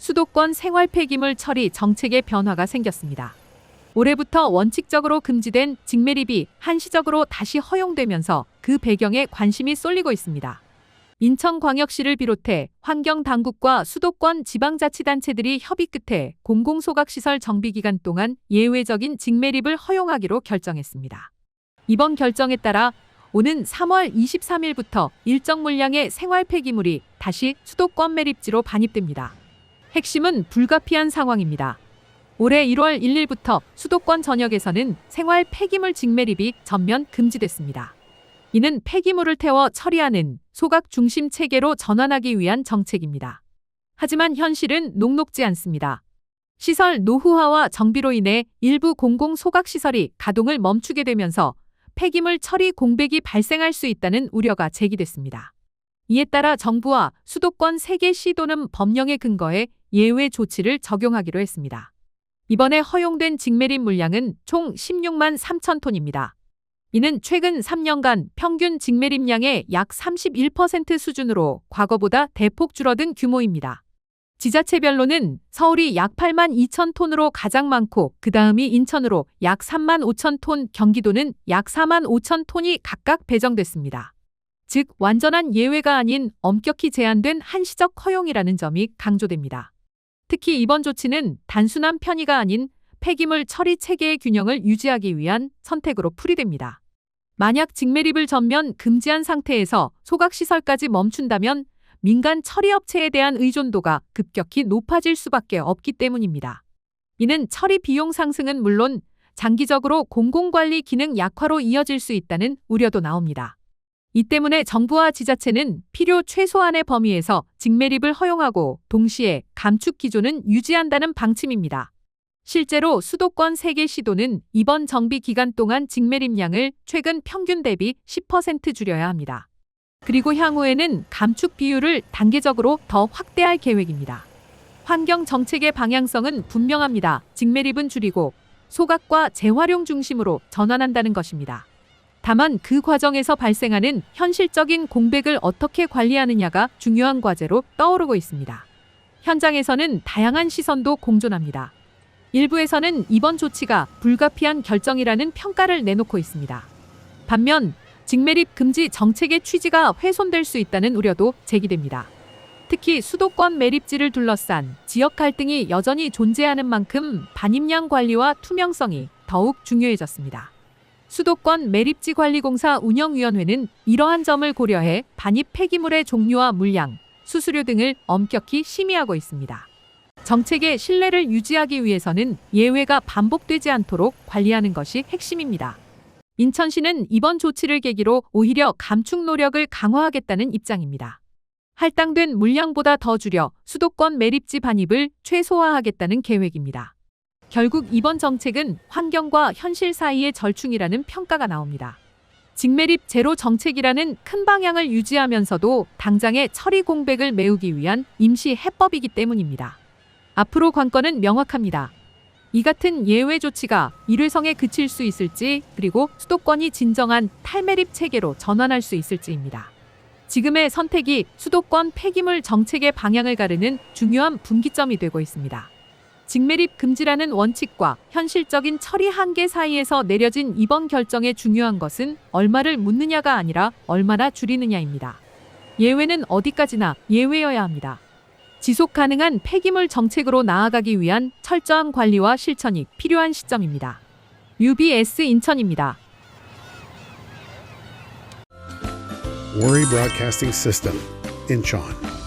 수도권 생활 폐기물 처리 정책에 변화가 생겼습니다. 올해부터 원칙적으로 금지된 직매립이 한시적으로 다시 허용되면서 그 배경에 관심이 쏠리고 있습니다. 인천광역시를 비롯해 환경당국과 수도권 지방자치단체들이 협의 끝에 공공소각시설 정비 기간 동안 예외적인 직매립을 허용하기로 결정했습니다. 이번 결정에 따라 오는 3월 23일부터 일정 물량의 생활 폐기물이 다시 수도권 매립지로 반입됩니다. 핵심은 불가피한 상황입니다. 올해 1월 1일부터 수도권 전역에서는 생활 폐기물 직매립이 전면 금지됐습니다. 이는 폐기물을 태워 처리하는 소각 중심 체계로 전환하기 위한 정책입니다. 하지만 현실은 녹록지 않습니다. 시설 노후화와 정비로 인해 일부 공공 소각시설이 가동을 멈추게 되면서 폐기물 처리 공백이 발생할 수 있다는 우려가 제기됐습니다. 이에 따라 정부와 수도권 3개 시도는 법령에 근거해 예외 조치를 적용하기로 했습니다. 이번에 허용된 직매립 물량은 총 16만 3천 톤입니다. 이는 최근 3년간 평균 직매립량의 약 31% 수준으로 과거보다 대폭 줄어든 규모입니다. 지자체별로는 서울이 약 8만 2천 톤으로 가장 많고 그 다음이 인천으로 약 3만 5천 톤, 경기도는 약 4만 5천 톤이 각각 배정됐습니다. 즉 완전한 예외가 아닌 엄격히 제한된 한시적 허용이라는 점이 강조됩니다. 특히 이번 조치는 단순한 편의가 아닌 폐기물 처리 체계의 균형을 유지하기 위한 선택으로 풀이됩니다. 만약 직매립을 전면 금지한 상태에서 소각시설까지 멈춘다면 민간 처리업체에 대한 의존도가 급격히 높아질 수밖에 없기 때문입니다. 이는 처리 비용 상승은 물론 장기적으로 공공관리 기능 약화로 이어질 수 있다는 우려도 나옵니다. 이 때문에 정부와 지자체는 필요 최소한의 범위에서 직매립을 허용하고 동시에 감축 기조는 유지한다는 방침입니다. 실제로 수도권 3개 시도는 이번 정비 기간 동안 직매립량을 최근 평균 대비 10% 줄여야 합니다. 그리고 향후에는 감축 비율을 단계적으로 더 확대할 계획입니다. 환경 정책의 방향성은 분명합니다. 직매립은 줄이고 소각과 재활용 중심으로 전환한다는 것입니다. 다만 그 과정에서 발생하는 현실적인 공백을 어떻게 관리하느냐가 중요한 과제로 떠오르고 있습니다. 현장에서는 다양한 시선도 공존합니다. 일부에서는 이번 조치가 불가피한 결정이라는 평가를 내놓고 있습니다. 반면 직매립 금지 정책의 취지가 훼손될 수 있다는 우려도 제기됩니다. 특히 수도권 매립지를 둘러싼 지역 갈등이 여전히 존재하는 만큼 반입량 관리와 투명성이 더욱 중요해졌습니다. 수도권 매립지관리공사 운영위원회는 이러한 점을 고려해 반입 폐기물의 종류와 물량, 수수료 등을 엄격히 심의하고 있습니다. 정책의 신뢰를 유지하기 위해서는 예외가 반복되지 않도록 관리하는 것이 핵심입니다. 인천시는 이번 조치를 계기로 오히려 감축 노력을 강화하겠다는 입장입니다. 할당된 물량보다 더 줄여 수도권 매립지 반입을 최소화하겠다는 계획입니다. 결국 이번 정책은 환경과 현실 사이의 절충이라는 평가가 나옵니다. 직매립 제로 정책이라는 큰 방향을 유지하면서도 당장의 처리 공백을 메우기 위한 임시 해법이기 때문입니다. 앞으로 관건은 명확합니다. 이 같은 예외 조치가 일회성에 그칠 수 있을지, 그리고 수도권이 진정한 탈매립 체계로 전환할 수 있을지입니다. 지금의 선택이 수도권 폐기물 정책의 방향을 가르는 중요한 분기점이 되고 있습니다. 직매립 금지라는 원칙과 현실적인 처리 한계 사이에서 내려진 이번 결정의 중요한 것은 얼마를 묻느냐가 아니라 얼마나 줄이느냐입니다. 예외는 어디까지나 예외여야 합니다. 지속 가능한 폐기물 정책으로 나아가기 위한 철저한 관리와 실천이 필요한 시점입니다. UBS 인천입니다. Worry Broadcasting System, Incheon.